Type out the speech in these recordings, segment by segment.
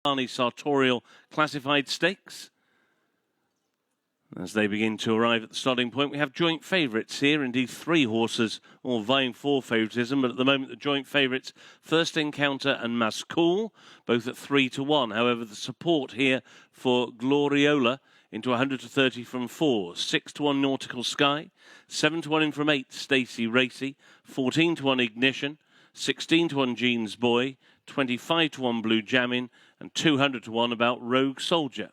Sartorial Classified Stakes. As they begin to arrive at the starting point, we have joint favourites here. Indeed, 3 horses all vying for favouritism, but at the moment the joint favourites, First Encounter and Mascool, both at 3 to 1. However, the support here for Gloriola into 100 to 30 from 4. 6 to 1 Nautical Sky, 7 to 1 in from 8 Stacey Racy, 14 to 1 Ignition, 16 to 1 Jean's Boy, 25 to 1 Blue Jammin, and 200 to 1 about Rogue Soldier.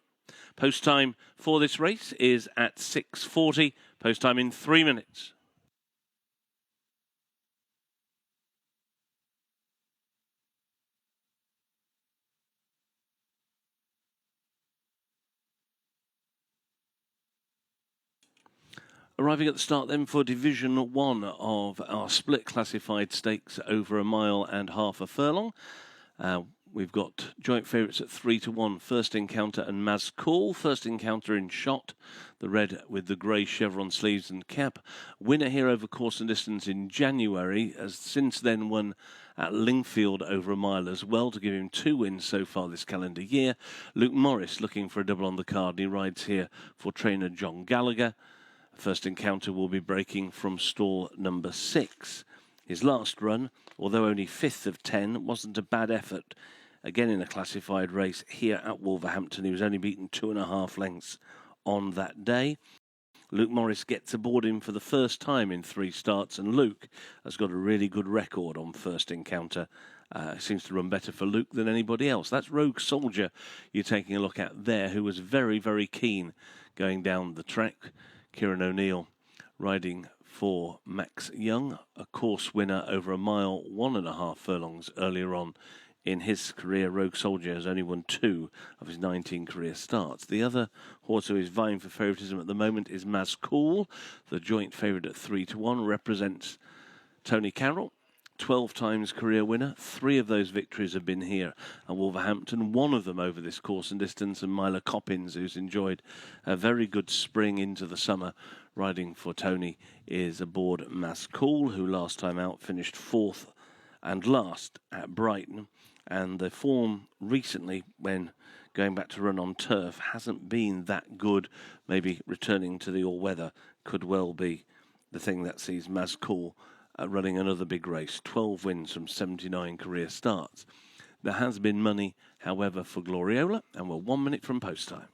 Post time for this race is at 6:40. Post time in 3 minutes. Arriving at the start then for Division 1 of our split classified stakes over a mile and half a furlong. We've got joint favourites at 3 to 1, First Encounter and Mascool. First Encounter in shot, the red with the grey chevron sleeves and cap. Winner here over course and distance in January, has since then won at Lingfield over a mile as well, to give him 2 wins so far this calendar year. Luke Morris looking for a double on the card, and he rides here for trainer John Gallagher. First Encounter will be breaking from stall number 6. His last run, although only 5th of 10, wasn't a bad effort. Again in a classified race here at Wolverhampton. He was only beaten 2.5 lengths on that day. Luke Morris gets aboard him for the first time in 3 starts, and Luke has got a really good record on First Encounter. Seems to run better for Luke than anybody else. That's Rogue Soldier you're taking a look at there, who was very, very keen going down the track. Kieran O'Neill riding for Max Young, a course winner over a mile, 1.5 furlongs earlier on in his career. Rogue Soldier has only won 2 of his 19 career starts. The other horse who is vying for favouritism at the moment is Mascool. The joint favourite at 3 to 1 represents Tony Carroll, 12 times career winner. 3 of those victories have been here at Wolverhampton, 1 of them over this course and distance, and Myla Coppins, who's enjoyed a very good spring into the summer riding for Tony, is aboard Mascool, who last time out finished 4th and last at Brighton. And the form recently, when going back to run on turf, hasn't been that good. Maybe returning to the all-weather could well be the thing that sees Mascool running another big race. 12 wins from 79 career starts. There has been money, however, for Gloriola, and we're 1 minute from post time.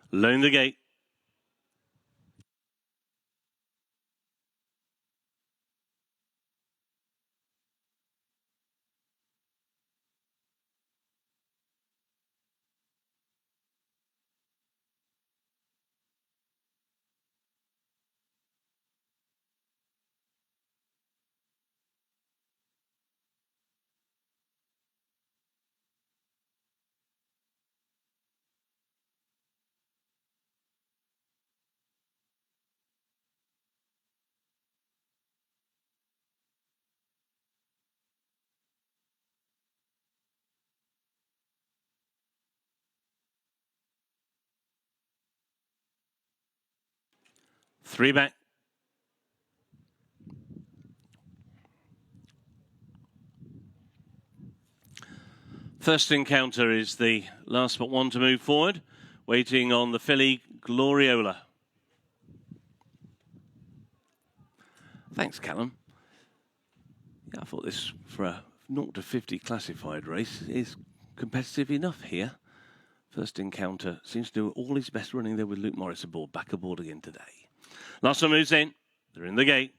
Loan the gate. Three back. First Encounter is the last but one to move forward, waiting on the filly Gloriola. Thanks, Callum. Yeah, I thought this, for a 0 to 50 classified race, is competitive enough here. First Encounter seems to do all his best running there with Luke Morris aboard, back aboard again today. Last one moves in, they're in the gate,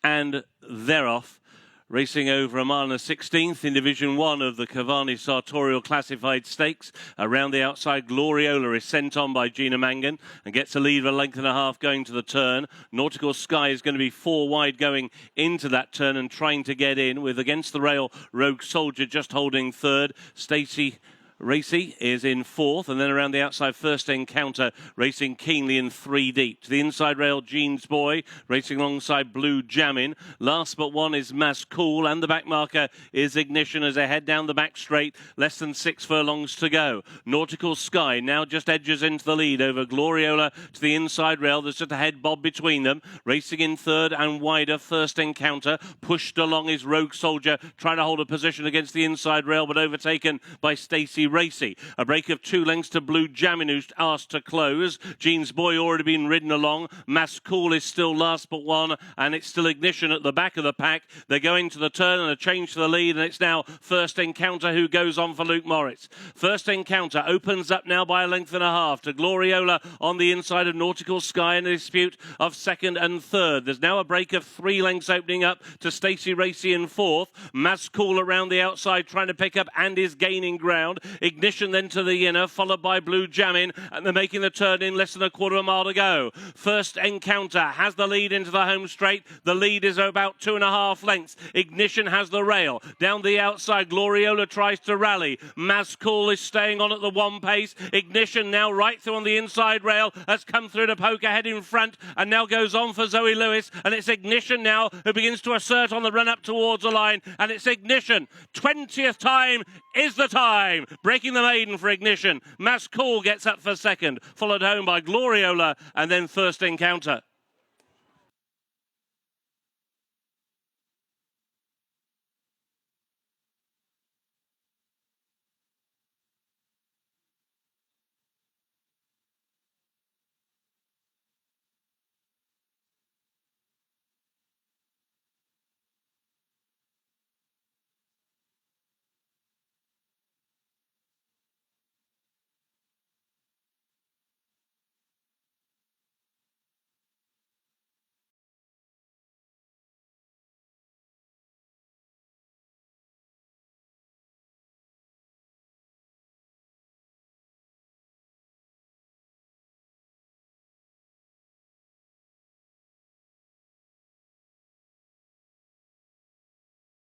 and they're off. Racing over a mile and a 16th in Division 1 of the Cavani Sartorial Classified Stakes. Around the outside, Gloriola is sent on by Gina Mangan and gets a lead of a length and a half going to the turn. Nautical Sky is going to be 4 wide going into that turn and trying to get in, with against the rail Rogue Soldier just holding third. Stacey Racy is in fourth, and then around the outside, First Encounter racing keenly in three deep. To the inside rail, Jean's Boy racing alongside Blue Jammin'. Last but one is Mas Cool, and the back marker is Ignition as they head down the back straight. Less than 6 furlongs to go. Nautical Sky now just edges into the lead over Gloriola to the inside rail. There's just a head bob between them. Racing in third and wider, First Encounter. Pushed along is Rogue Soldier, trying to hold a position against the inside rail, but overtaken by Stacey Racy. A break of 2 lengths to Blue Jammin', who's asked to close. Jean's Boy already been ridden along. Mas Cool is still last but one, and it's still Ignition at the back of the pack. They're going to the turn and a change to the lead, and it's now First Encounter who goes on for Luke Morris. First Encounter opens up now by a length and a half to Gloriola on the inside of Nautical Sky in a dispute of second and third. There's now a break of 3 lengths opening up to Stacey Racy in fourth. Mas Cool around the outside trying to pick up and is gaining ground. Ignition then to the inner, followed by Blue Jammin', and they're making the turn in less than a quarter of a mile to go. First Encounter has the lead into the home straight. The lead is about 2.5 lengths. Ignition has the rail. Down the outside, Gloriola tries to rally. Mas Cool is staying on at the 1 pace. Ignition now right through on the inside rail, has come through to poke ahead in front and now goes on for Zoe Lewis, and it's Ignition now who begins to assert on the run up towards the line, and it's Ignition. 20th time is the time. Breaking the maiden for Ignition. Mas Cool gets up for second, followed home by Gloriola and then First Encounter.